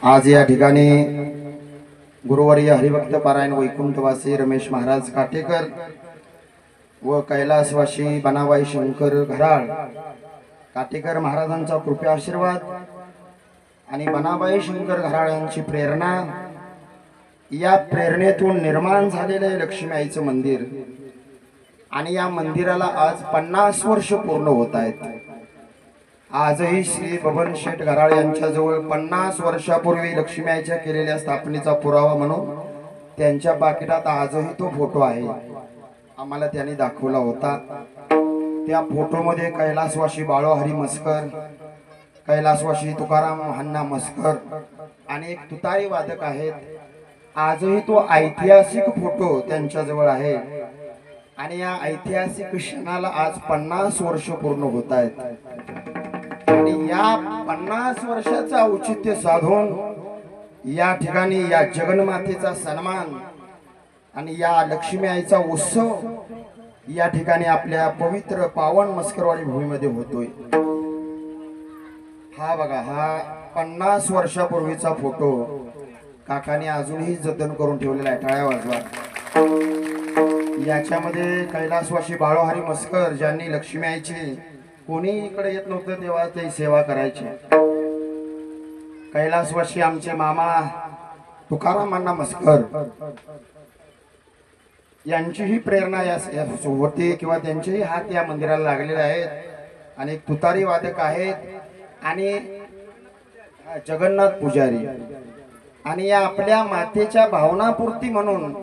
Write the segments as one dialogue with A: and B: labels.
A: आज या ठिकाणी गुरुवर्य हरिभक्त पारायण वैकुंठवासी रमेश महाराज काटेकर व कैलासवासी बनाबाई शंकर घराळ काटेकर महाराजांचा कृपा आशीर्वाद आणि बनाबाई शंकर घराळ यांची प्रेरणा, या प्रेरणेतून निर्माण झालेले लक्ष्मी आईचं मंदिर आणि या मंदिराला आज 50 वर्ष पूर्ण होत आहेत। आजही श्री बबन शेठ घराळ यांच्याजवळ 50 वर्षापूर्वी लक्ष्मी आईच्या केलेल्या स्थापनेचा पुरावा म्हणून त्यांच्या पाकिटात आजही तो फोटो आहे। आम्हाला त्यांनी दाखवला होता। त्या फोटोमध्ये कैलासवासी बाळोहरी मस्कर, कैलासवासी तुकाराम हन्ना मस्कर आणि एक तुतारी वादक आहेत। आजही तो ऐतिहासिक फोटो त्यांच्याजवळ आहे आणि या ऐतिहासिक क्षणाला आज 50 वर्ष पूर्ण होत आहेत। आणि या 50 वर्षाचं औचित्य साधून या ठिकाणी या जगन्मातेचा सन्मान आणि या लक्ष्मी आईचा उत्सव या ठिकाणी आपल्या पवित्र पावन मस्करवाडी भूमीमध्ये होतोय। हा बघा, हा 50 वर्षापूर्वीचा फोटो काकाने अजूनही जतन करून ठेवलेला आहे। टाळ्या वाजवा। याच्यामध्ये कैलासवासी बाळोहरी मस्कर ज्यांनी लक्ष्मी आईची कोणी इकडे येत नव्हतं तेव्हा ते सेवा करायचे। कैलासवासी आमचे मामा तुकाराम अण्णा मस्कर यांचीही प्रेरणा या होती किंवा त्यांचेही हात या मंदिराला लागलेले आहेत। आणि तुतारी वादक आहेत आणि जगन्नाथ पुजारी आणि या आपल्या मातेच्या भावनापूर्ती म्हणून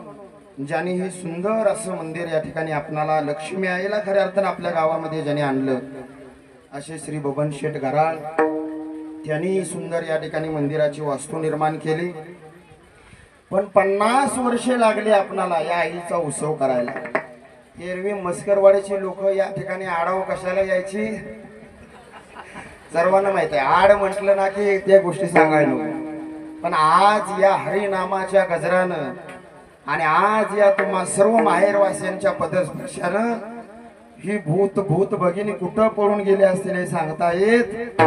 A: ज्यांनी हे सुंदर असं मंदिर या ठिकाणी आपणाला लक्ष्मी आईला खऱ्या अर्थाने आपल्या गावामध्ये ज्यांनी आणलं असे श्री बबन शेठ घराळ, त्यांनी सुंदर या ठिकाणी मंदिराची वास्तू निर्माण केली। पण 50 वर्षे लागले आपणाला या आईचा उत्सव करायला। एरवी मस्करवाडीचे लोक या ठिकाणी आडाव कशाला यायची सर्वांना माहित आहे। आड म्हटलं ना की त्या गोष्टी सांगायला नको। पण आज या हरिनामाच्या गजरानं आणि आज या तुम्हा सर्व माहेरवासियांच्या पदस्पर्शानं ही भूत भूत भगिनी कुठं पळून गेले असतील हे सांगता येत।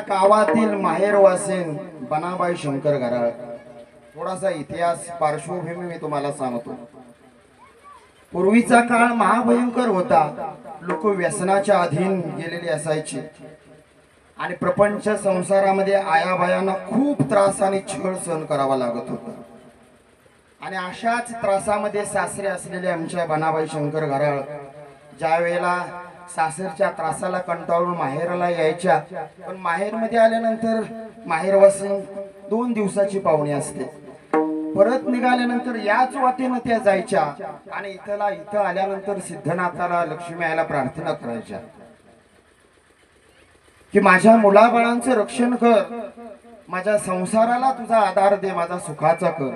A: गावातील माहेरवासीन बनाबाई शंकर घराळ, थोडासा इतिहास पार्श्वभूमी मी तुम्हाला सांगतो। पूर्वीचा काळ महाभयंकर होता। लोक व्यसनाच्या अधीन गेलेले असायचे आणि प्रपंच संसारामध्ये आयाबायांना खूप त्रास आणि छळ सहन करावा लागत होता। आणि अशाच त्रासामध्ये सासरे असलेले आमच्या बनाबाई शंकर घराळ ज्या वेळेला सासरच्या त्रासाला कंटाळून माहेरला यायच्या, पण माहेरमध्ये आल्यानंतर माहेरवासी 2 दिवसाची पाहुणी असते। परत निघाल्यानंतर याच वाटेनं त्या जायच्या आणि इथं आल्यानंतर सिद्धनाथाला लक्ष्मी आईला प्रार्थना करायच्या की माझ्या मुलाबाळांचं रक्षण कर, माझ्या संसाराला तुझा आधार दे, माझा सुखाचा कर।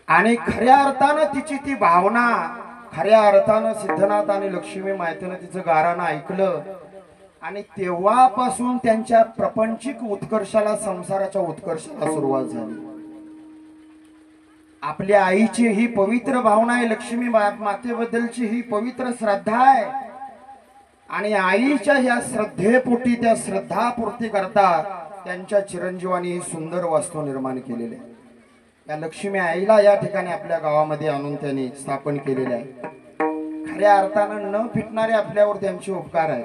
A: आणि खऱ्या अर्थानं तिची ती भावना, खऱ्या अर्थानं सिद्धनाथ आणि लक्ष्मी मातेनं तिचं गारानं ऐकलं आणि तेव्हापासून त्यांच्या प्रपंचिक उत्कर्षाला, संसाराच्या उत्कर्षाला सुरुवात झाली। आपल्या आईची ही पवित्र भावना आहे, लक्ष्मी मातेबद्दलची ही पवित्र श्रद्धा आहे आणि आईच्या ह्या श्रद्धेपोटी, त्या श्रद्धापूर्ती करता त्यांच्या चिरंजीवानी ही सुंदर वास्तू निर्माण केलेली आहे। या लक्ष्मी आईला या ठिकाणी आपल्या गावामध्ये आणून त्यांनी स्थापन केलेले आहे। खऱ्या अर्थानं न फिटणारे आपल्यावर त्यांचे उपकार आहेत।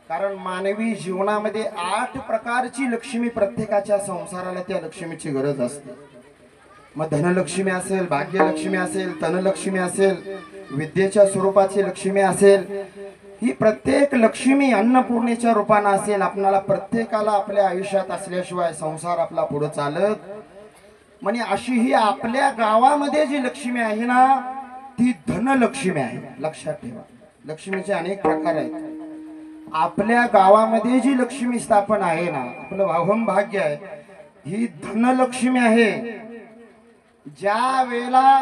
A: कारण मानवी जीवनामध्ये 8 प्रकारची लक्ष्मी, प्रत्येकाच्या संसाराला त्या लक्ष्मीची गरज असते। मग धनलक्ष्मी असेल, भाग्यलक्ष्मी असेल, तनलक्ष्मी असेल, विद्येच्या स्वरूपाची लक्ष्मी असेल, ही प्रत्येक लक्ष्मी अन्नपूर्णेच्या रूपाने असेल। आपल्याला प्रत्येकाला आपल्या आयुष्यात असल्याशिवाय संसार आपला पुढे चालत म्हणजे अशी ही आपल्या गावामध्ये जी लक्ष्मी आहे ना ती धनलक्ष्मी आहे। लक्षात ठेवा, लक्ष्मीचे अनेक प्रकार आहेत। आपल्या गावामध्ये जी लक्ष्मी स्थापन आहे ना, आपलं भाग्य आहे ही धनलक्ष्मी आहे. ज्या वेळेला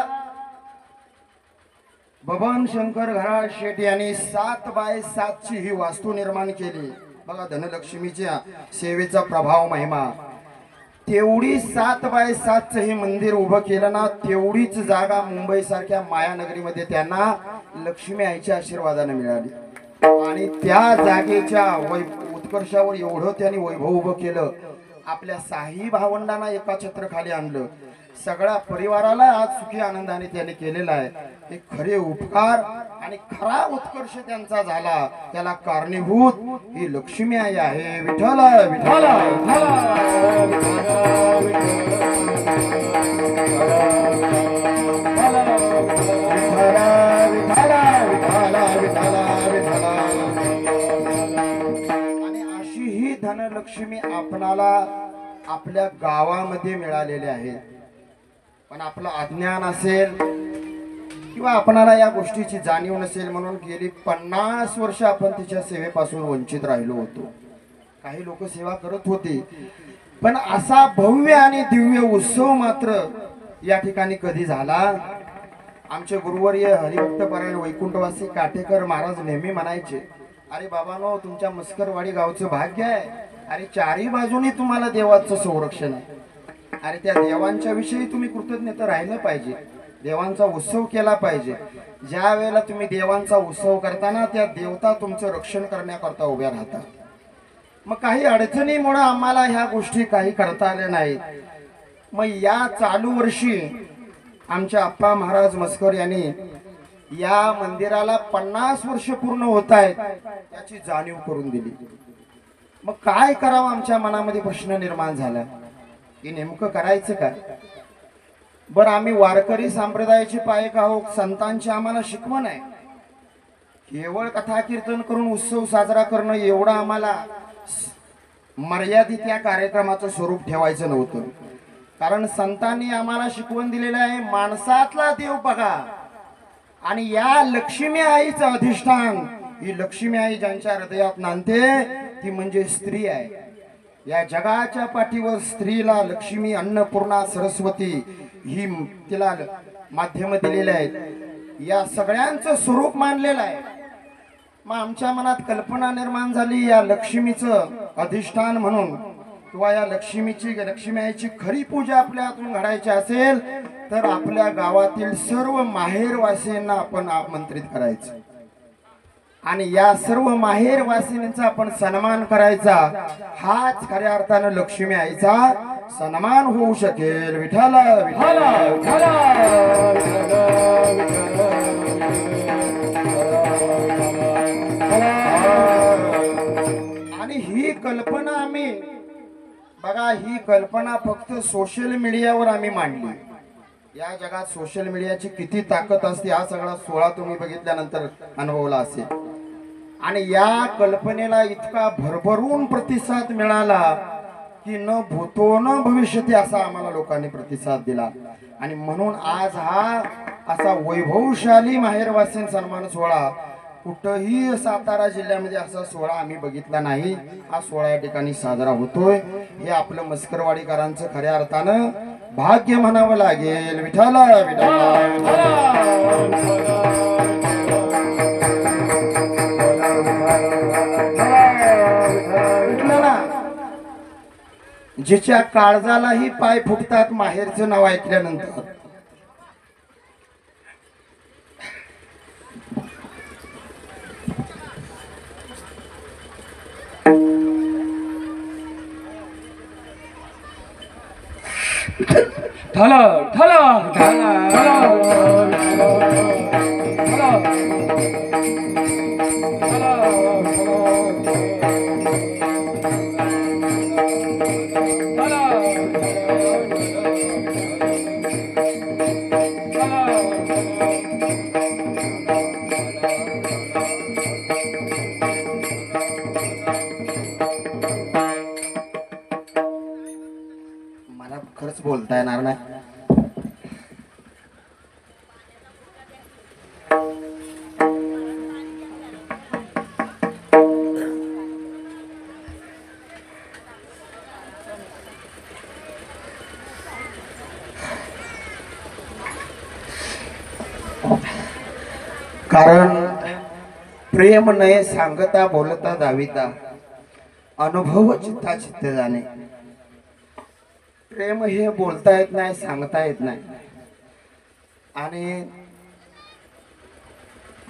A: बबन शंकर घराळ शेठ यांनी 7 बाय 7 ची ही वास्तू निर्माण केली. बघा धनलक्ष्मीच्या सेवेचा प्रभाव महिमा. तेवढी 7 बाय 7 चं हे मंदिर उभं केलं ना, तेवढीच जागा मुंबई सारख्या मायानगरीमध्ये त्यांना लक्ष्मी आईच्या आशीर्वादाने मिळाली. आणि त्या जागेच्या उत्कर्षावर एवढं त्यांनी वैभव उभं केलं. आपल्या साही भावंडांना एका छत्राखाली आणलं. सगळ्या परिवाराला आज सुखी आनंदाने त्यांनी केलेला आहे. हे खरे उपकार आणि खरा उत्कर्ष त्यांचा झाला. त्याला कारणीभूत ही लक्ष्मी आई आहे. विठ्ठल विठ्ठल आणि अशी ही धनलक्ष्मी आपणाला आपल्या गावामध्ये मिळालेले आहे. पण आपलं अज्ञान असेल किंवा आपणाला या गोष्टीची जाणीव नसेल म्हणून गेली 50 वर्ष आपण तिच्या सेवेपासून वंचित राहिलो होतो. काही लोक सेवा करत होते, पण असा भव्य आणि दिव्य उत्सव मात्र या ठिकाणी कधी झाला. आमचे गुरुवर्य हरिभक्त परायण वैकुंठवासी काटेकर महाराज नेहमी म्हणायचे, अरे बाबांनो, तुमच्या मस्करवाडी गावचं भाग्य आहे. अरे चारी बाजूनी तुम्हाला देवाचं संरक्षण आहे. अरे त्या देवांच्या विषयी तुम्ही कृतज्ञता राहिलं पाहिजे. देवांचा उत्सव केला पाहिजे. ज्या वेळेला तुम्ही देवांचा उत्सव करताना त्या देवता तुमचं रक्षण करण्याकरता उभ्या राहतात. मग काही अडचणीमुळे आम्हाला ह्या गोष्टी काही करता आल्या नाहीत. मग या चालू वर्षी आमच्या अप्पा महाराज मस्कर यांनी या मंदिराला 50 वर्ष पूर्ण होत आहेत याची जाणीव करून दिली. मग काय करावं आमच्या मनामध्ये प्रश्न निर्माण झाला की नेमकं करायचं काय. बरं, आम्ही वारकरी संप्रदायाचे पायक आहोत. संतांची आम्हाला शिकवण आहे. केवळ कथा कीर्तन करून उत्सव साजरा करणं एवढं आम्हाला मर्यादित या कार्यक्रमाचं स्वरूप ठेवायचं नव्हतं. कारण संतांनी आम्हाला शिकवण दिलेलं आहे, माणसातला देव बघा आणि या लक्ष्मी आईचं अधिष्ठान. ही लक्ष्मी आई ज्यांच्या हृदयात नांदते ती म्हणजे स्त्री आहे. या जगाच्या पाठीवर स्त्रीला लक्ष्मी, अन्नपूर्णा, सरस्वती ही तिला माध्यम दिलेले आहेत. या सगळ्यांचं स्वरूप मानलेलं आहे. मग आमच्या मनात कल्पना निर्माण झाली, या लक्ष्मीचं अधिष्ठान म्हणून किंवा या लक्ष्मी आईची खरी पूजा आपल्या हातून घडायची असेल तर आपल्या गावातील सर्व माहेरवासींना आपण आमंत्रित करायचं आणि या सर्व माहेरवासींचा आपण सन्मान करायचा. हाच खऱ्या अर्थानं लक्ष्मी आईचा सन्मान होऊ शकेल. विठ्ठल विठ्ठल आणि ही कल्पना आम्ही बघा, ही कल्पना फक्त सोशल मीडियावर आम्ही मांडली. या जगात सोशल मीडियाची किती ताकद असते हा सगळा सोहळा तुम्ही बघितल्यानंतर अनुभवला असेल. आणि या कल्पनेला इतका भरभरून प्रतिसाद मिळाला की न भूतो न भविष्यती असा आम्हाला लोकांनी प्रतिसाद दिला. आणि म्हणून आज हा असा वैभवशाली माहेरवासीन सन्मान सोहळा कुठंही सातारा जिल्ह्यामध्ये असा सोहळा आम्ही बघितला नाही. हा सोहळा या ठिकाणी साजरा होतोय. हे आपलं मस्करवाडीकरांचं खऱ्या अर्थानं भाग्य म्हणावं लागेल. विठ्ठल जिच्या काळजालाही पाय फुटतात माहेरचं नाव ऐकल्यानंतर.
B: ढाला ढाला ढाला
A: मला खरंच बोलता येणार नाही. कारण प्रेम नये सांगता बोलता दाविता अनुभव चित्ता चित्त जाणे. प्रेम हे बोलता येत नाही, सांगता येत नाही. आणि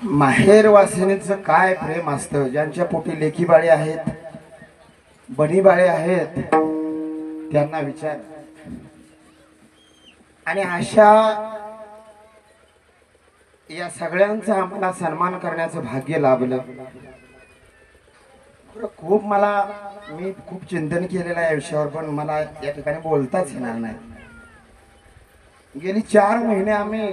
A: माहेर वासिनीचं काय प्रेम असतं. ज्यांच्या पोटी लेकी बाळे आहेत, बनी बाळे आहेत, त्यांना विचार. आणि अशा या सगळ्यांचा आम्हाला सन्मान करण्याचं भाग्य लाभलं. मी खूप चिंतन केलेलं आहे या विषयावर, पण मला या ठिकाणी बोलताच येणार नाही. गेली 4 महिने आम्ही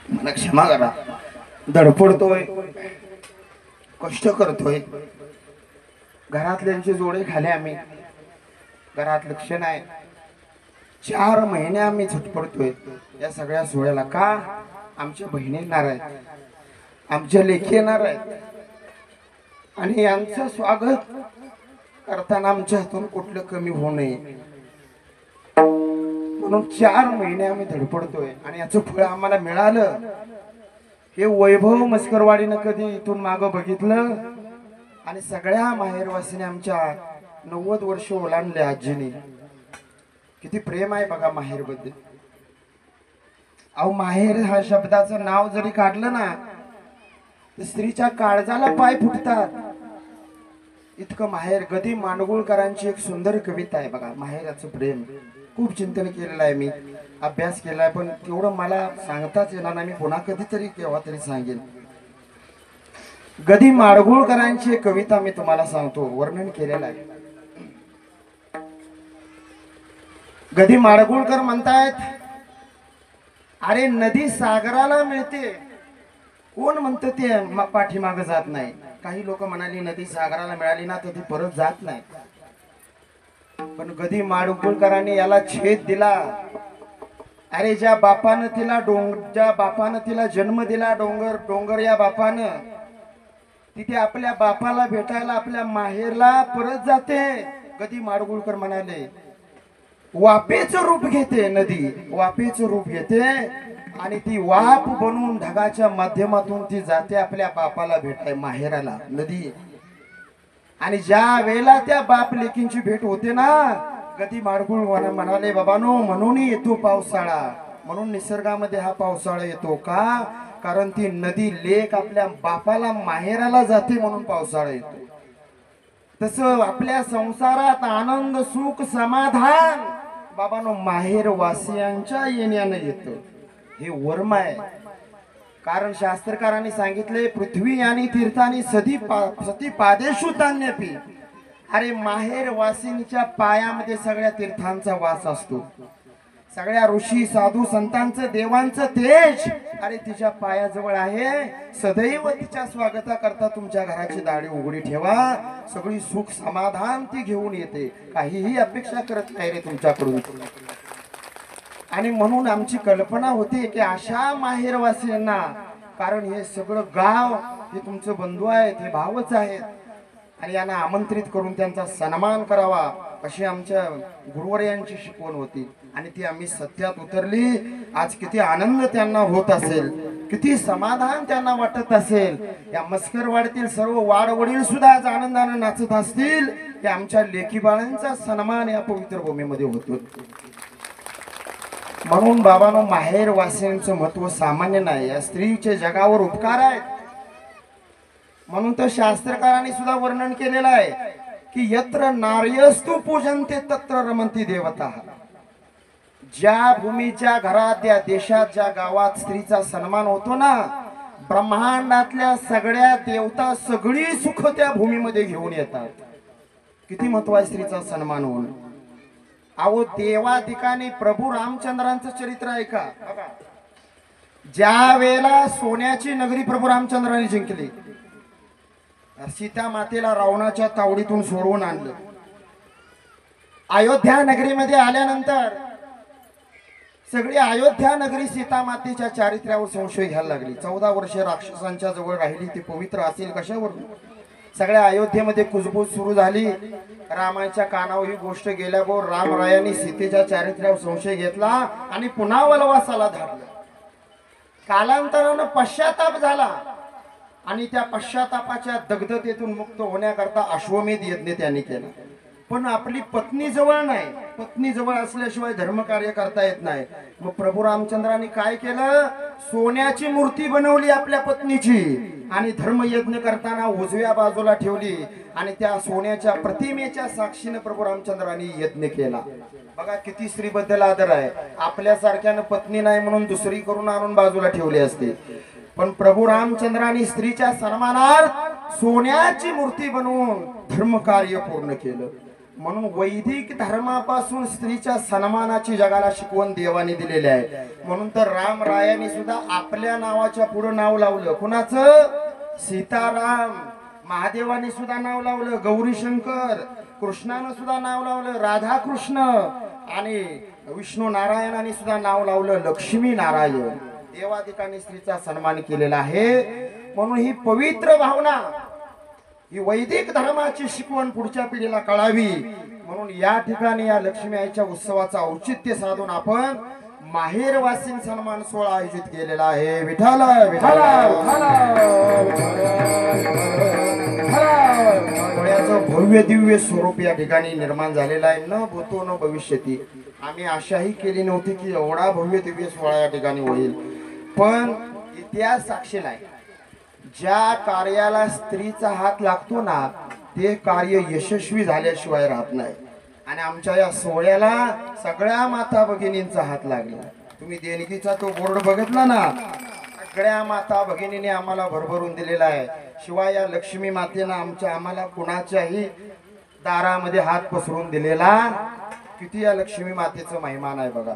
A: मला क्षमा करा, धडपडतोय, कष्ट करतोय. घरातल्यांचे जोडे खाले आम्ही, घरात लक्ष नाही. 4 महिने आम्ही झटपडतोय या सगळ्या सोहळ्याला. का? आमच्या बहिणी येणार आहेत, आमच्या लेकी येणार आहेत, आणि यांचं स्वागत करताना आमच्या हातून कुठलं कमी होऊ नये म्हणून 4 महिने आम्ही धडपडतोय. आणि याचं फळ आम्हाला मिळालं. हे वैभव मस्करवाडीनं कधी इथून मागं बघितलं. आणि सगळ्या माहेरवासीने आमच्या 90 वर्ष ओलांडले. आजीने किती प्रेम आहे बघा माहेर बद्दल. अहो, माहेर हा शब्दाचं नाव जरी काढलं ना तर स्त्रीच्या काळजाला पाय फुटतात. इतकं माहेर. गदी माडगुळकरांची एक सुंदर कविता आहे बघा, माहेराचं प्रेम. खूप चिंतन केलेलं आहे मी, अभ्यास केलाय, पण तेवढं मला सांगताच येणार नाही. मी पुन्हा कधीतरी केव्हा तरी सांगेन. गदी माडगुळकरांची एक कविता मी तुम्हाला सांगतो, वर्णन केलेलं आहे. गदी माडगुळकर म्हणतायत, अरे नदी सागराला मिळते, कोण म्हणतं ते पाठीमागं जात नाही. काही लोक म्हणाली नदी सागराला मिळाली ना तर ती परत जात नाही. पण गदी माडगुळकरांनी याला छेद दिला. अरे ज्या बापानं तिला जन्म दिला, डोंगर या बापानं, तिथे आपल्या बापाला भेटायला आपल्या माहेरला परत जाते. गदी माडगुळकर म्हणाले, वापेचं रूप घेते नदी, वापेचं रूप घेते, आणि ती वाप बनून ढगाच्या माध्यमातून ती जाते आपल्या बापाला भेटाय माहेराला नदी. आणि ज्या वेळेला त्या बाप लेकींची भेट होते ना, गदी माडगुळ म्हणाले, बाबानो, म्हणून येतो पावसाळा, म्हणून निसर्गामध्ये हा पावसाळा येतो. का? कारण ती नदी लेक आपल्या बापाला माहेराला जाते म्हणून पावसाळा येतो. तसं आपल्या संसारात आनंद, सुख, समाधान बाबानो माहेर वासियांच्या येण्यानं येतं. हे वर्म आहे. कारण शास्त्रकारांनी सांगितले, पृथ्वी आणि तीर्थानी सती पादेषु तान्यपि. अरे माहेर वासिनीच्या पायामध्ये सगळ्या तीर्थांचा वास असतो. सगळ्या ऋषी साधू संतांचं देवांचं तेज अरे तिच्या पायाजवळ आहे. सदैव तिच्या स्वागताकरता तुमच्या घराची दाढी उघडी ठेवा. सगळी सुख समाधान ती घेऊन येते, काहीही अपेक्षा करत नाही रे तुमच्याकडून. आणि म्हणून आमची कल्पना होती की अशा माहेरवासींना, कारण हे सगळं गाव हे तुमचं बंधू आहेत, हे भावच आहेत, आणि यांना आमंत्रित करून त्यांचा सन्मान करावा अशी आमच्या गुरुवर्यांची शिकवण होती. आणि ती आम्ही सत्यात उतरली. आज किती आनंद त्यांना होत असेल, किती समाधान त्यांना वाटत असेल. या मस्करवाडीतील सर्व वाडवडील सुद्धा आज आनंदाने नाचत असतील की आमच्या लेकी बाळांचा सन्मान या पवित्र भूमीमध्ये होतो. म्हणून बाबांनो, माहेर वासियांचं महत्व सामान्य नाही. या स्त्रीचे जगावर उपकार आहेत. म्हणून तर शास्त्रकारांनी सुद्धा वर्णन केलेलं आहे की यत्र नार्यस्तु पूजन्ते तत्र रमन्ति देवता. ज्या भूमीच्या घरात, त्या देशात, ज्या गावात स्त्रीचा सन्मान होतो ना, ब्रह्मांडातल्या सगळ्या देवता, सगळी सुख त्या भूमीमध्ये घेऊन येतात. किती महत्व आहे स्त्रीचा सन्मान होणं. अहो, देवा ठिकाणी प्रभू रामचंद्रांचं चरित्र आहे का? ज्या वेळेला सोन्याची नगरी प्रभू रामचंद्रांनी जिंकली, सीता मातेला रावणाच्या तावडीतून सोडवून आणलं. अयोध्या नगरीमध्ये आल्यानंतर सगळी अयोध्या नगरी सीता मातेच्या चारित्र्यावर संशय घ्यायला लागली. 14 वर्ष राक्षसांच्या जवळ राहिली, ती पवित्र असेल कशावर? सगळ्या अयोध्येमध्ये कुजबूज सुरू झाली. रामाच्या कानावर ही गोष्ट गेल्यावर रामरायांनी सीतेच्या चारित्र्यावर संशय घेतला आणि पुन्हा वनवासाला धाडलं. कालांतरानं पश्चाताप झाला आणि त्या पश्चातापाच्या दग्धतेतून मुक्त होण्याकरता अश्वमेध यज्ञ त्यांनी केला. पण आपली पत्नी जवळ नाही, पत्नी जवळ असल्याशिवाय धर्मकार्य करता येत नाही. मग प्रभू रामचंद्रांनी काय केलं, सोन्याची मूर्ती बनवली आपल्या पत्नीची आणि धर्मयज्ञ करताना उजव्या बाजूला ठेवली आणि त्या सोन्याच्या प्रतिमेच्या साक्षीने प्रभू रामचंद्रांनी यज्ञ केला. बघा किती स्त्रीबद्दल आदर आहे. आपल्यासारख्यानं पत्नी नाही म्हणून दुसरी करून आणून बाजूला ठेवली असते, पण प्रभू रामचंद्रांनी स्त्रीच्या सन्मानार्थ सोन्याची मूर्ती बनवून धर्मकार्य पूर्ण केलं. म्हणून वैदिक धर्मापासून स्त्रीच्या सन्मानाची जगाला शिकवण देवाने दिलेली आहे. म्हणून तर रामरायांनी सुद्धा आपल्या नावाच्या पुढे नाव लावलं. कुणाचं? सीताराम. महादेवाने सुद्धा नाव लावलं गौरी शंकर. कृष्णानं सुद्धा नाव लावलं राधाकृष्ण. आणि विष्णू नारायणाने सुद्धा नाव लावलं लक्ष्मी नारायण. देवाधिकाने स्त्रीचा सन्मान केलेला आहे. म्हणून ही पवित्र भावना, ही वैदिक धर्माची शिकवण पुढच्या पिढीला कळावी म्हणून या ठिकाणी या लक्ष्मी आईच्या उत्सवाचा औचित्य साधून आपण माहेरवासीन सन्मान सोहळा आयोजित केलेला आहे. विठ्ठल विठ्ठल. सोहळ्याचं भव्य दिव्य स्वरूप या ठिकाणी निर्माण झालेलं आहे. न भूतो न भविष्यती. आम्ही आशाही केली नव्हती की एवढा भव्य दिव्य सोहळा या ठिकाणी होईल, पण इतिहास साक्षीला आहे. ज्या कार्याला स्त्रीचा हात लागतो ना, ते कार्य यशस्वी झाल्याशिवाय राहत नाही. आणि आमच्या या सोहळ्याला सगळ्या माता भगिनींचा हात लागला. तुम्ही देणगीचा तो बोर्ड बघितला ना, सगळ्या माता भगिनीने आम्हाला भरभरून दिलेला आहे. शिवाय या लक्ष्मी मातेनं आम्हाला कुणाच्याही दारामध्ये हात पसरून दिलेला. किती या लक्ष्मी मातेचं महिमान आहे बघा.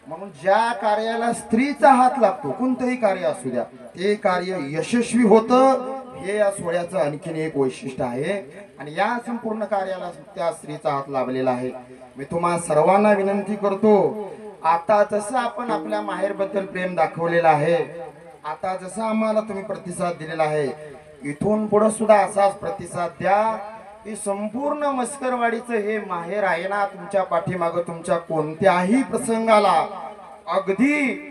A: म्हणून ज्या कार्याला स्त्रीचा हात लागतो, कोणतंही कार्य असू द्या, ते कार्य यशस्वी होतं. हे या सोहळ्याचं आणखीन एक वैशिष्ट्य आहे. आणि या संपूर्ण कार्याला त्या स्त्रीचा हात लाभलेला आहे. मी तुम्हा सर्वांना विनंती करतो, आता जसं आपण आपल्या माहेरबद्दल प्रेम दाखवलेलं आहे, आता जसं आम्हाला तुम्ही प्रतिसाद दिलेला आहे, इथून पुढे सुद्धा असाच प्रतिसाद द्या. ही संपूर्ण मस्करवाडीचं हे माहेर आहे ना, तुमच्या पाठीमागं तुमच्या कोणत्याही प्रसंगाला अगदी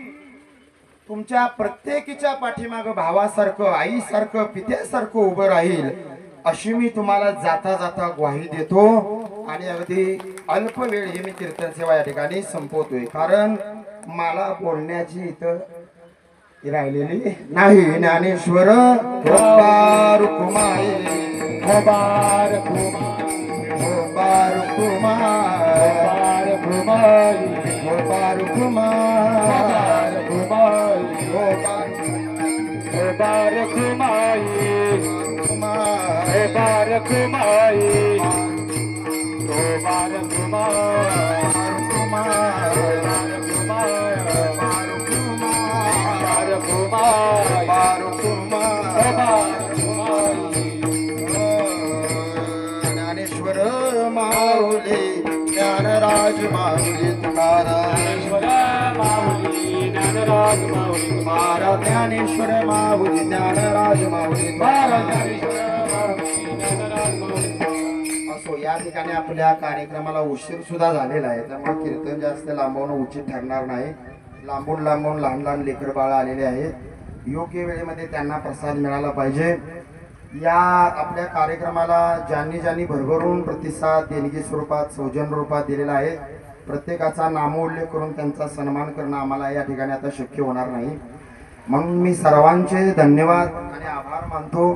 A: तुमच्या प्रत्येकीच्या पाठीमागं भावासारखं, आईसारखं, पित्यासारखं उभं राहील, अशी मी तुम्हाला जाता जाता ग्वाही देतो. आणि अगदी अल्प वेळ ही मी कीर्तन सेवा या ठिकाणी संपवतोय, कारण मला बोलण्याची इथं राहिलेली नाही. ज्ञानेश्वर रुक्माई
B: बार कुमार
A: बार कुमार
B: कुमार
A: बार कुमार
B: बार कुमाई बार कुमाई बार
A: ज्ञानेश्वर माऊली ज्ञानराज माऊली तुकाराम.
B: माऊली ज्ञानराज माऊली
A: तुकाराम. ज्ञानेश्वर माऊली ज्ञानराज माऊली असो. या ठिकाणी आपल्या कार्यक्रमाला उशीर सुद्धा झालेला आहे, त्यामुळे कीर्तन जास्त लांबवणं उचित ठरणार नाही. लांबून लांबून लहान लहान लेकर बाळ आलेले आहेत. योग्य वेळेमध्ये त्यांना प्रसाद मिळाला पाहिजे. या आपल्या कार्यक्रमाला ज्यांनी ज्यांनी भरभरून प्रतिसाद देणगी स्वरूपात, सौजन्य रूपात दिलेला आहे, प्रत्येकाचा नामोल्लेख करून त्यांचा सन्मान करणं आम्हाला या ठिकाणी आता शक्य होणार नाही. म्हणून मी सर्वांचे धन्यवाद आणि आभार मानतो.